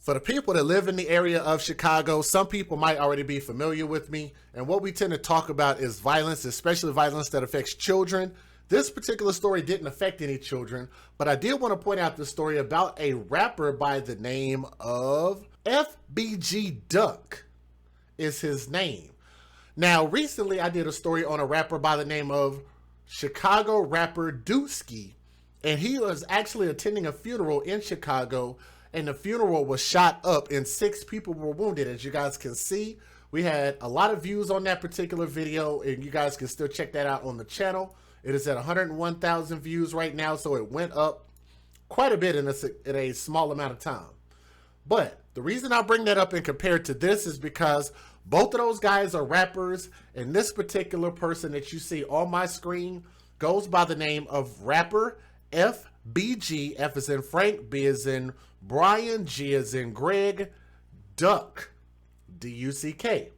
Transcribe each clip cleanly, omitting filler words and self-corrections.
For the people that live in the area of Chicago, some people might already be familiar with me. And what we tend to talk about is violence, especially violence that affects children. This particular story didn't affect any children, but I did want to point out the story about a rapper by the name of FBG Duck is his name. Now, recently I did a story on a rapper by the name of Chicago rapper Dooski, and he was actually attending a funeral in Chicago, and the funeral was shot up and 6 people were wounded. As you guys can see, we had a lot of views on that particular video, and you guys can still check that out on the channel. It is at 101,000 views right now, so it went up quite a bit in a small amount of time. But the reason I bring that up and compare it to this is because both of those guys are rappers, and this particular person that you see on my screen goes by the name of rapper FBG, F as in Frank, B as in Brian, G as in Greg, Duck, D-U-C-K.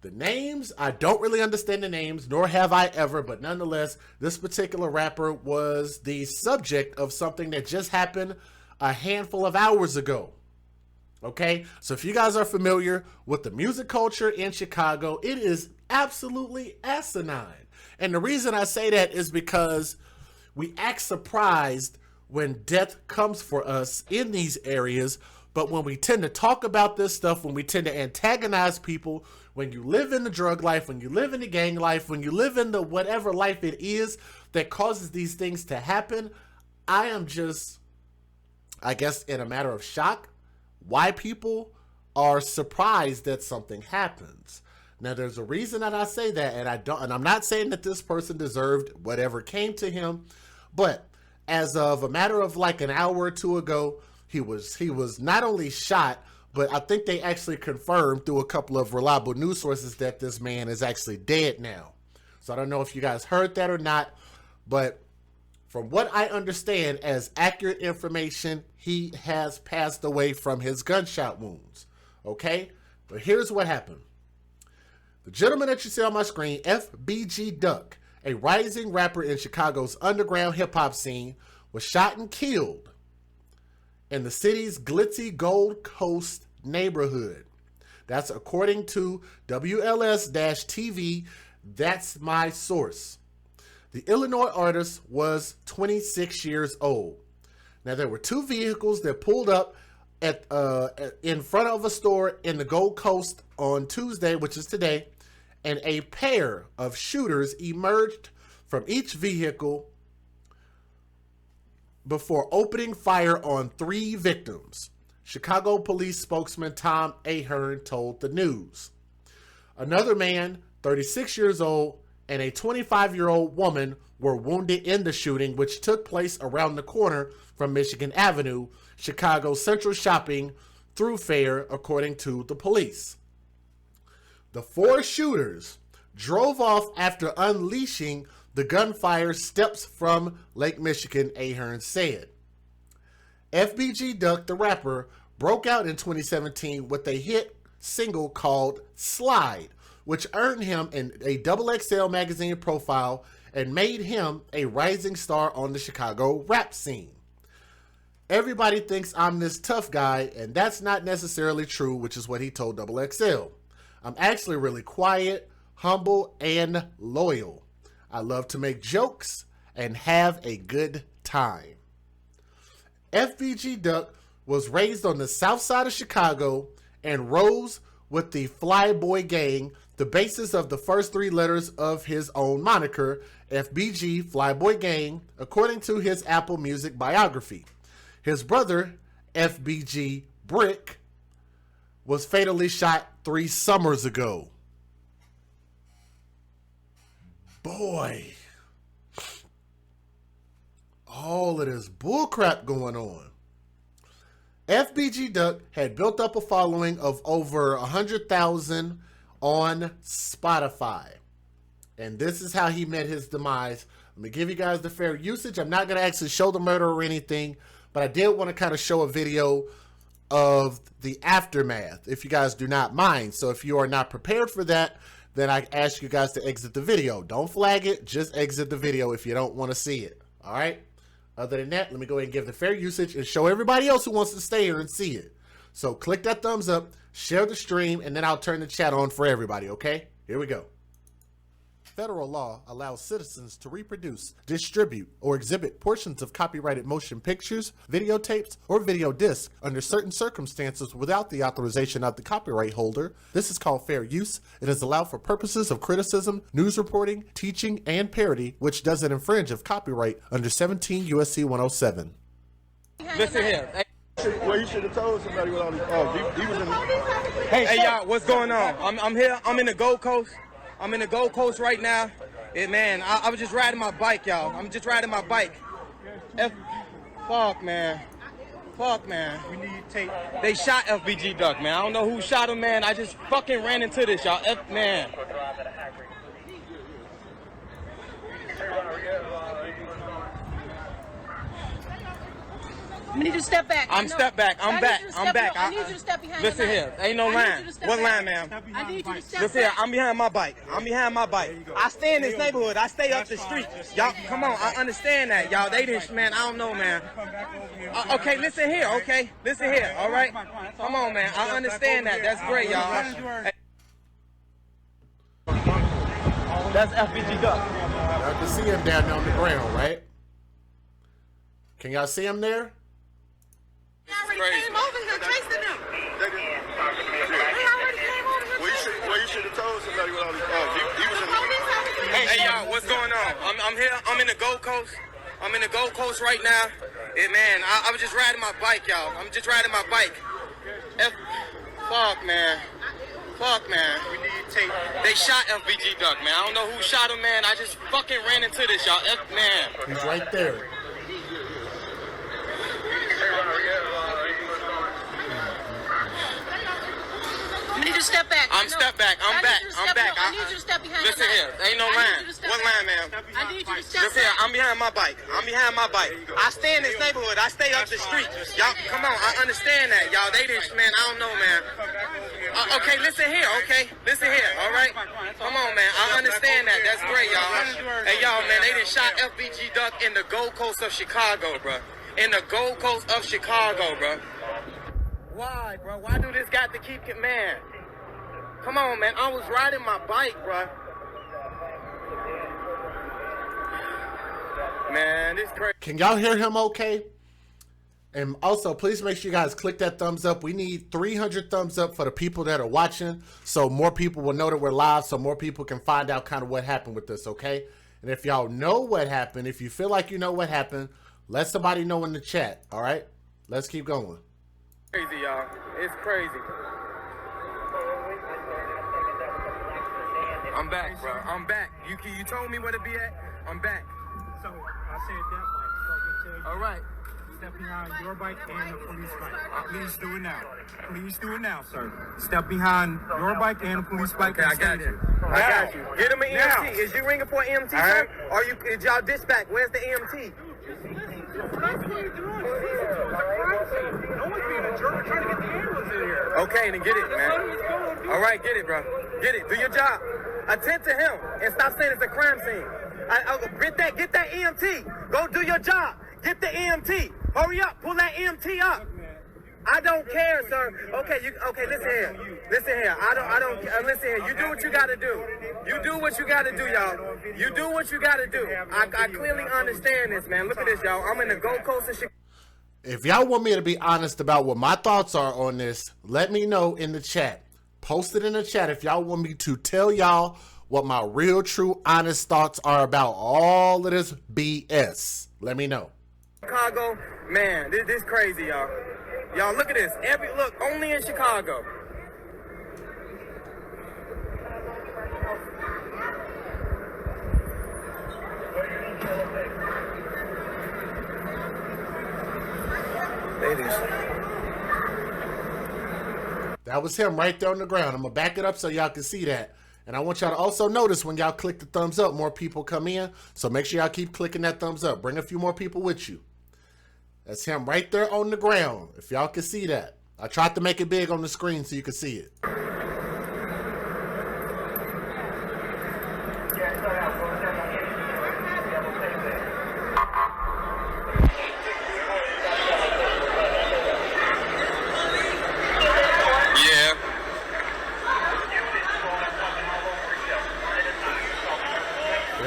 The names, I don't really understand the names, nor have I ever, but nonetheless, this particular rapper was the subject of something that just happened a handful of hours ago. Okay, so if you guys are familiar with the music culture in Chicago, it is absolutely asinine. And the reason I say that is because we act surprised when death comes for us in these areas, but when we tend to talk about this stuff, when we tend to antagonize people, when you live in the drug life, when you live in the gang life, when you live in the whatever life it is that causes these things to happen, I am just, I guess, in a matter of shock why people are surprised that something happens. Now, there's a reason that I say that, and I'm not saying that this person deserved whatever came to him, but as of a matter of like an hour or two ago, he was not only shot, but I think they actually confirmed through a couple of reliable news sources that this man is actually dead now. So I don't know if you guys heard that or not, but from what I understand as accurate information, he has passed away from his gunshot wounds. Okay? But here's what happened. The gentleman that you see on my screen, FBG Duck, a rising rapper in Chicago's underground hip-hop scene, was shot and killed in the city's glitzy Gold Coast neighborhood. That's according to WLS-TV. That's my source. The Illinois artist was 26 years old. Now, there were 2 vehicles that pulled up in front of a store in the Gold Coast on Tuesday, which is today, and a pair of shooters emerged from each vehicle before opening fire on 3 victims. Chicago police spokesman Tom Ahern told the news. Another man, 36 years old, and a 25-year-old woman were wounded in the shooting, which took place around the corner from Michigan Avenue, Chicago's central shopping thoroughfare, according to the police. The 4 shooters drove off after unleashing the gunfire steps from Lake Michigan, Ahern said. FBG Duck, the rapper, broke out in 2017 with a hit single called Slide, which earned him a XXL magazine profile and made him a rising star on the Chicago rap scene. Everybody thinks I'm this tough guy, and that's not necessarily true, which is what he told XXL. I'm actually really quiet, humble, and loyal. I love to make jokes and have a good time. FBG Duck was raised on the south side of Chicago and rose with the Flyboy Gang, the basis of the first 3 letters of his own moniker, FBG Flyboy Gang, according to his Apple Music biography. His brother, FBG Brick, was fatally shot 3 summers ago. Boy, all of this bullcrap going on. FBG Duck had built up a following of over 100,000 on Spotify. And this is how he met his demise. Let me give you guys the fair usage. I'm not going to actually show the murder or anything, but I did want to kind of show a video of the aftermath, if you guys do not mind. So if you are not prepared for that, then I ask you guys to exit the video. Don't flag it, just exit the video if you don't want to see it. All right? Other than that, let me go ahead and give the fair usage and show everybody else who wants to stay here and see it. So click that thumbs up, share the stream, and then I'll turn the chat on for everybody, okay? Here we go. Federal law allows citizens to reproduce, distribute, or exhibit portions of copyrighted motion pictures, videotapes, or video discs under certain circumstances without the authorization of the copyright holder. This is called fair use. It is allowed for purposes of criticism, news reporting, teaching, and parody, which doesn't infringe of copyright under 17 U.S.C. 107. Listen here. Well, you should have told somebody what all these. Oh, he was in. Hey, y'all, what's going on? I'm here. I'm in the Gold Coast. I'm in the Gold Coast right now. Man, I was just riding my bike, y'all. I'm just riding my bike. Fuck, man. Fuck, man. We need tape. They shot FBG Duck, man. I don't know who shot him, man. I just fucking ran into this, y'all. Man. I need you to step back. I'm back. I'm back. I need you to step behind Listen the here. Ain't no line. What line, ma'am? I need you to step Listen here. back. I'm behind my bike. I stay in this neighborhood. I stay up the street. Y'all, come on. I understand that. Y'all, they didn't, man. I don't know, man. Okay, listen here. Okay, listen here. All right. Come on, man. I understand that. That's great, y'all. Hey. That's FBG Duck. Y'all can see him down there on the ground, right? Can y'all see him there? We already came over here chasing them. We already came over here. Well, you should have told somebody what all these. Oh, he was in. Hey, y'all, what's going on? I'm here. I'm in the Gold Coast. I'm in the Gold Coast right now. Man, I was just riding my bike, y'all. I'm just riding my bike. Fuck, man. Fuck, man. We need tape. They shot FBG Duck, man. I don't know who shot him, man. I just fucking ran into this, y'all. Man. He's right there. I need you to step back. I'm back. I'm back. I need you to step behind Listen here. Ain't no line. What line, ma'am? I need you to step Listen here. back. I'm behind my bike. I stay in this neighborhood. I stay up the street. Y'all, come on. I understand that. Y'all, they didn't, man. I don't know, man. Okay, listen here. Okay, listen here. All right. Come on, man. I understand that. That's great, y'all. Hey, y'all, man. They done shot FBG Duck in the Gold Coast of Chicago, bro. In the Gold Coast of Chicago, bro. Why, bro? Why do this got to keep it, man? Come on, man. I was riding my bike, bro. Man, this crazy. Can y'all hear him okay? And also, please make sure you guys click that thumbs up. We need 300 thumbs up for the people that are watching, so more people will know that we're live, so more people can find out kind of what happened with this, okay? And if y'all know what happened, if you feel like you know what happened, let somebody know in the chat, all right? Let's keep going. Crazy, y'all. It's crazy. I'm back, bro. I'm back. You told me where to be at. I'm back. So I said that bike. So we tell you. All right. Step behind your bike and the police bike. Please do it now. Please do it now, sir. Step behind your bike and the police bike. Okay, I and stay got there. you. I got you. Get him an Now. EMT. Is you ringing for an EMT, All sir? right. Or is y'all dispatch? Where's the EMT? No one's being a jerk. We're trying to get the ambulance in here. Okay, then get it, man. All right, get it, bro. Get it. Do your job. Attend to him and stop saying it's a crime scene. Get that EMT. Go do your job. Get the EMT. Hurry up. Pull that EMT up. I don't care, sir. Okay, listen here. Listen here. I don't listen here. You do what you gotta do. You do what you gotta do, y'all. You do what you gotta do. I clearly understand this, man. Look at this, y'all. I'm in the Gold Coast of Chicago. If y'all want me to be honest about what my thoughts are on this, let me know in the chat. Post it in the chat if y'all want me to tell y'all what my real, true, honest thoughts are about all of this BS. Let me know. Chicago, man, this crazy, y'all. Y'all, look at this. Look, only in Chicago. Ladies. That was him right there on the ground. I'm going to back it up so y'all can see that. And I want y'all to also notice when y'all click the thumbs up, more people come in. So make sure y'all keep clicking that thumbs up. Bring a few more people with you. That's him right there on the ground, if y'all can see that. I tried to make it big on the screen so you can see it.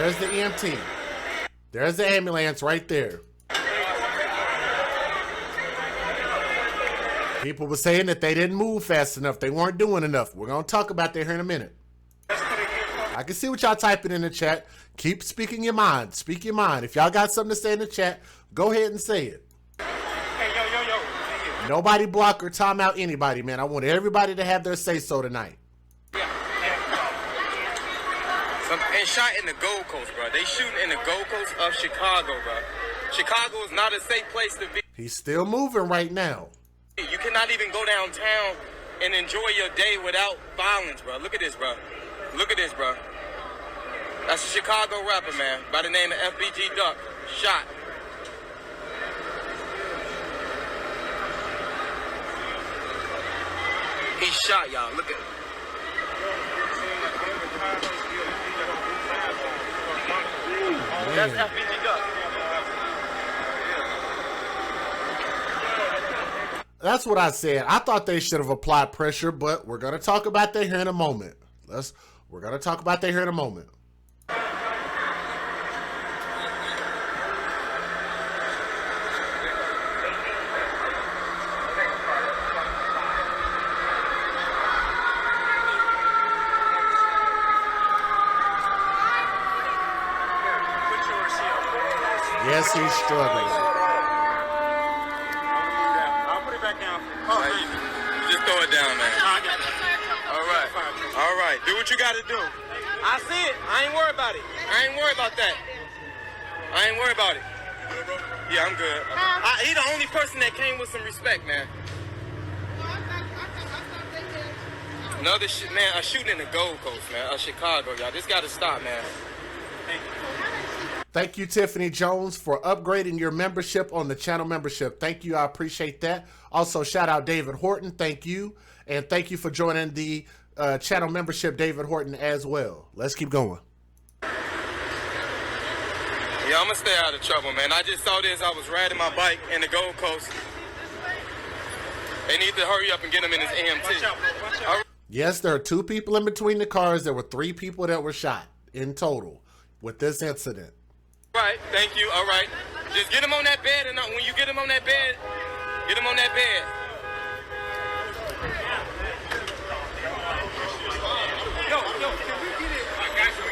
There's the EMT. There's the ambulance right there. People were saying that they didn't move fast enough. They weren't doing enough. We're going to talk about that here in a minute. I can see what y'all typing in the chat. Keep speaking your mind. Speak your mind. If y'all got something to say in the chat, go ahead and say it. Hey, yo. Nobody block or time out anybody, man. I want everybody to have their say-so tonight. And shot in the Gold Coast, bro. They shooting in the Gold Coast of Chicago, bro. Chicago is not a safe place to be. He's still moving right now. You cannot even go downtown and enjoy your day without violence, bro. Look at this, bro. Look at this, bro. That's a Chicago rapper, man, by the name of FBG Duck. Shot. He shot, y'all. Look at it. That's FBG Duck. That's what I said. I thought they should have applied pressure, but we're going to talk about that here in a moment. We're going to talk about that here in a moment. Yes, he's struggling. I'll put it back down. You just throw it down, man. All right. Do what you got to do. I see it. I ain't worried about it. I ain't worried about that. I ain't worried about it. Yeah, I'm good. He the only person that came with some respect, man. Another shit, man. A shooting in the Gold Coast, man. Chicago, y'all. This got to stop, man. Thank you, Tiffany Jones, for upgrading your membership on the channel membership. Thank you. I appreciate that. Also, shout out David Horton. Thank you. And thank you for joining the channel membership, David Horton, as well. Let's keep going. Yeah, I'm going to stay out of trouble, man. I just saw this. I was riding my bike in the Gold Coast. They need to hurry up and get him in his AMT. Watch out. Yes, there are 2 people in between the cars. There were 3 people that were shot in total with this incident. Right, thank you. All right. Just get him on that bed, and when you get him on that bed, get him on that bed. Yo, can we get it? I got you.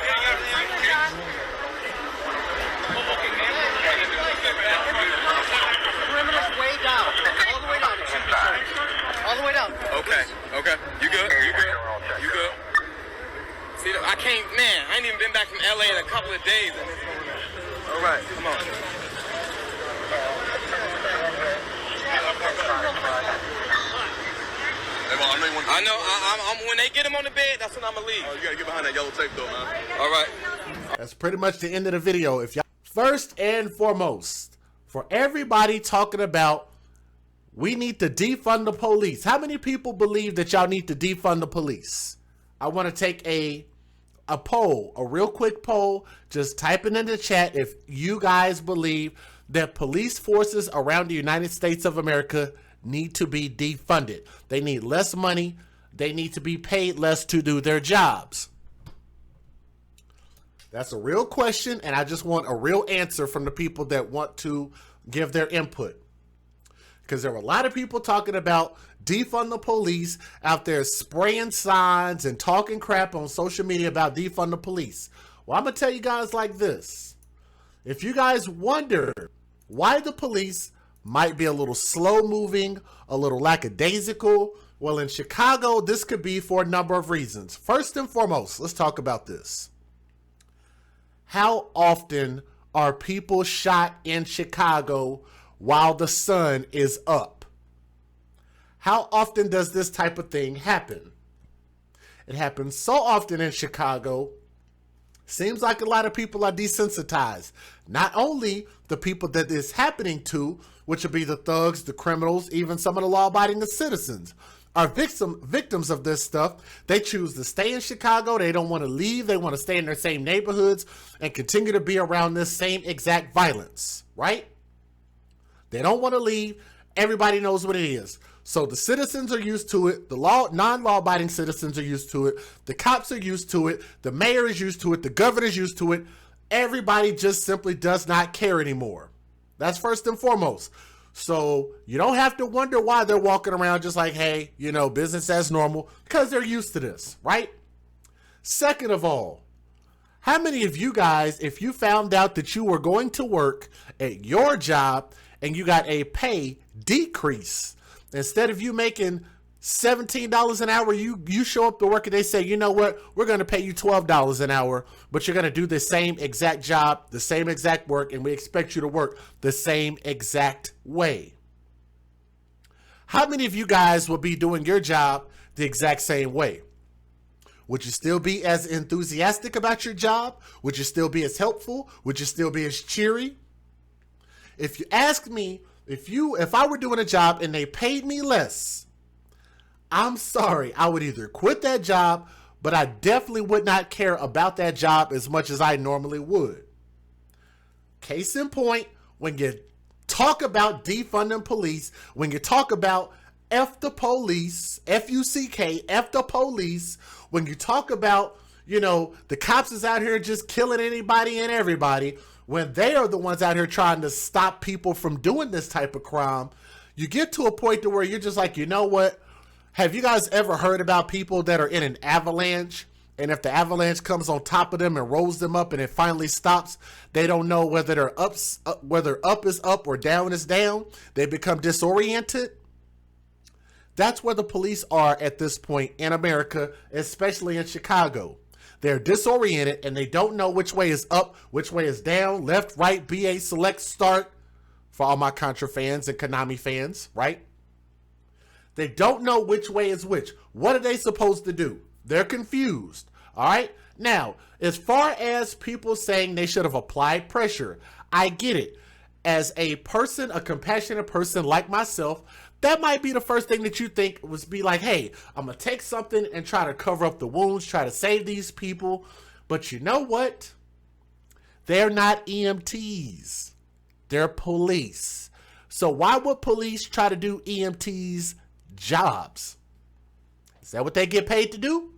Perimeter's way down. All the way down. All the way down. Okay. You good? See, I can't, man, I ain't even been back from LA in a couple of days. All right, come on. I know, when they get him on the bed, that's when I'm going to leave. Oh, you got to get behind that yellow tape, though, man. All right. That's pretty much the end of the video. If y'all, first and foremost, for everybody talking about we need to defund the police. How many people believe that y'all need to defund the police? I want to take a poll, a real quick poll. Just type it in the chat if you guys believe that police forces around the United States of America need to be defunded. They need less money. They need to be paid less to do their jobs. That's a real question, and I just want a real answer from the people that want to give their input. Because there were a lot of people talking about defund the police out there spraying signs and talking crap on social media about defund the police. Well, I'm going to tell you guys like this. If you guys wonder why the police might be a little slow moving, a little lackadaisical, well, in Chicago, this could be for a number of reasons. First and foremost, let's talk about this. How often are people shot in Chicago while the sun is up? How often does this type of thing happen? It happens so often in Chicago. Seems like a lot of people are desensitized. Not only the people that it's happening to, which would be the thugs, the criminals, even some of the law-abiding citizens, are victims of this stuff. They choose to stay in Chicago. They don't want to leave. They want to stay in their same neighborhoods and continue to be around this same exact violence, right? They don't want to leave. Everybody knows what it is. So the citizens are used to it. The non-law-abiding citizens are used to it. The cops are used to it. The mayor is used to it. The governor is used to it. everybody just simply does not care anymore. That's first and foremost. So you don't have to wonder why they're walking around just like, hey, you know, business as normal, because they're used to this, right? Second of all, how many of you guys, if you found out that you were going to work at your job and you got a pay decrease, instead of you making $17 an hour, you show up to work and they say, you know what, we're going to pay you $12 an hour, but you're going to do the same exact job, the same exact work, and we expect you to work the same exact way. How many of you guys will be doing your job the exact same way? Would you still be as enthusiastic about your job? Would you still be as helpful? Would you still be as cheery? If you ask me, if I were doing a job and they paid me less, I'm sorry, I would either quit that job, but I definitely would not care about that job as much as I normally would. Case in point, when you talk about defunding police, when you talk about F the police, F-U-C-K, F the police, when you talk about, you know, the cops is out here just killing anybody and everybody, when they are the ones out here trying to stop people from doing this type of crime, you get to a point to where you're just like, you know what? Have you guys ever heard about people that are in an avalanche? And if the avalanche comes on top of them and rolls them up and it finally stops, they don't know whether they're whether up is up or down is down. They become disoriented. That's where the police are at this point in America, especially in Chicago. They're disoriented and they don't know which way is up, which way is down, left, right, BA, select, start, for all my Contra fans and Konami fans, right? They don't know which way is which. What are they supposed to do? They're confused, all right? Now, as far as people saying they should have applied pressure, I get it. As a person, a compassionate person like myself, that might be the first thing that you think was be like, hey, I'm going to take something and try to cover up the wounds, try to save these people. But you know what? They're not EMTs. They're police. So why would police try to do EMTs' jobs? Is that what they get paid to do?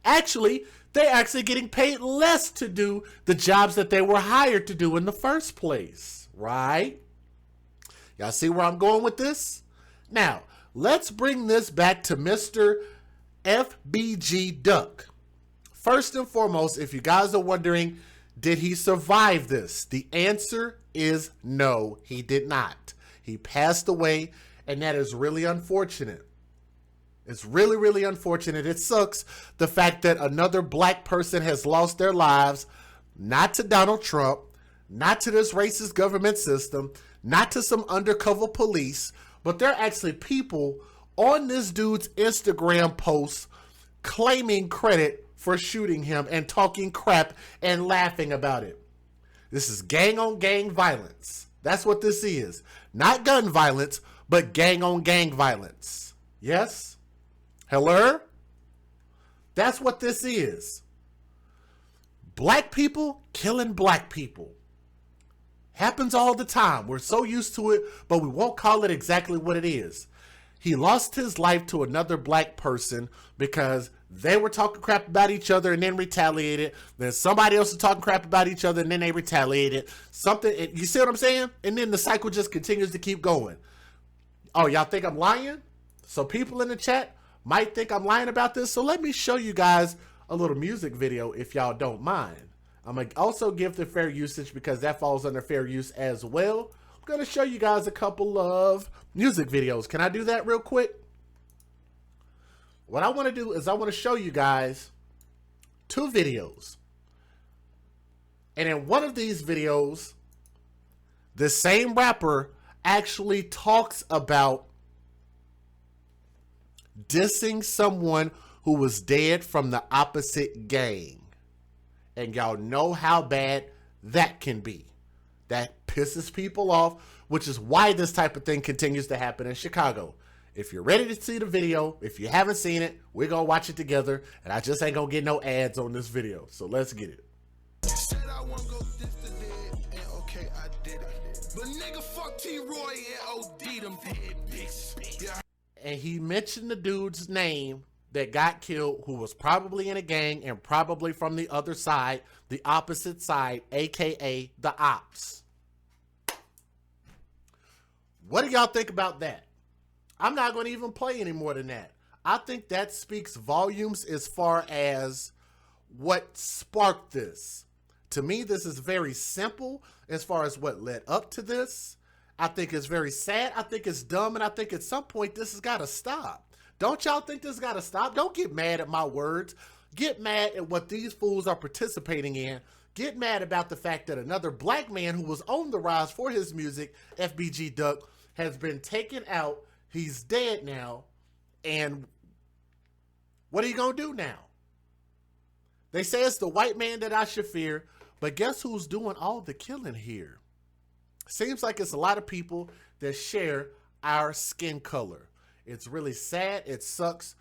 Actually, they're actually getting paid less to do the jobs that they were hired to do in the first place, right? Y'all see where I'm going with this? Now, let's bring this back to Mr. FBG Duck. First and foremost, if you guys are wondering, did he survive this? The answer is no, he did not. He passed away, and that is really unfortunate. It's really, really unfortunate. It sucks the fact that another black person has lost their lives, not to Donald Trump, not to this racist government system, not to some undercover police, but there are actually people on this dude's Instagram posts claiming credit for shooting him and talking crap and laughing about it. This is gang on gang violence. That's what this is. Not gun violence, but gang on gang violence. Yes? Hello? That's what this is. Black people killing black people. Happens all the time. We're so used to it, but we won't call it exactly what it is. He lost his life to another black person because they were talking crap about each other and then retaliated. Then somebody else was talking crap about each other and then they retaliated. Something, you see what I'm saying? And then the cycle just continues to keep going. Oh, y'all think I'm lying? So people in the chat might think I'm lying about this. So let me show you guys a little music video if y'all don't mind. I'm going to also give the fair usage because that falls under fair use as well. I'm going to show you guys a couple of music videos. Can I do that real quick? What I want to do is I want to show you guys two videos. And in one of these videos, the same rapper actually talks about dissing someone who was dead from the opposite gang. And y'all know how bad that can be. That pisses people off, which is why this type of thing continues to happen in Chicago. If you're ready to see the video, if you haven't seen it, we're going to watch it together. And I just ain't going to get no ads on this video. So let's get it. Said I won't go this to dead, and okay, I did it. But nigga, fuck T-Roy and OD them dead bitch. Yeah. And he mentioned the dude's name that got killed who was probably in a gang and probably from the other side, the opposite side, aka the ops. What do y'all think about that? I'm not going to even play any more than that. I think that speaks volumes as far as what sparked this. To me, this is very simple as far as what led up to this. I think it's very sad. I think it's dumb. And I think at some point this has got to stop. Don't y'all think this got to stop? Don't get mad at my words. Get mad at what these fools are participating in. Get mad about the fact that another black man who was on the rise for his music, FBG Duck, has been taken out. He's dead now. And what are you going to do now? They say it's the white man that I should fear. But guess who's doing all the killing here? Seems like it's a lot of people that share our skin color. It's really sad. It sucks.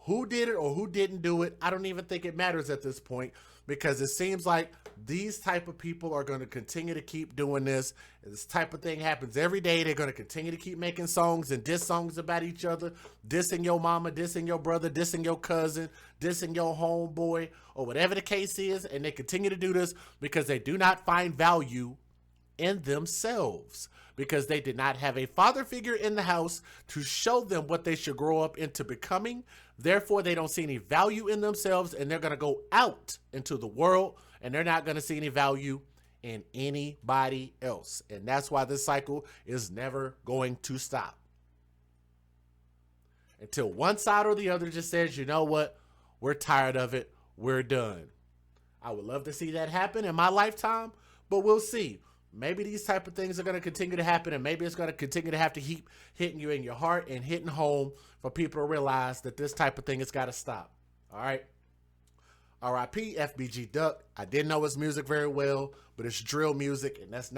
Who did it or who didn't do it, I don't even think it matters at this point, because it seems like these type of people are going to continue to keep doing this. This type of thing happens every day. They're going to continue to keep making songs and diss songs about each other, dissing your mama, dissing your brother, dissing your cousin, dissing your homeboy, or whatever the case is. And they continue to do this because they do not find value in themselves, because they did not have a father figure in the house to show them what they should grow up into becoming. Therefore, they don't see any value in themselves, and they're going to go out into the world, and they're not going to see any value in anybody else. And that's why this cycle is never going to stop. Until one side or the other just says, you know what, we're tired of it, we're done. I would love to see that happen in my lifetime, but we'll see. Maybe these type of things are going to continue to happen, and maybe it's going to continue to have to keep hitting you in your heart and hitting home for people to realize that this type of thing has got to stop. All right. R.I.P. FBG Duck. I didn't know his music very well, but it's drill music, and it's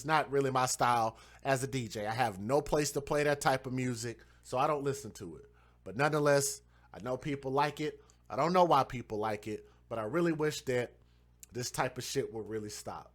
not really my style as a DJ. I have no place to play that type of music, so I don't listen to it. But nonetheless, I know people like it. I don't know why people like it, but I really wish that this type of shit would really stop.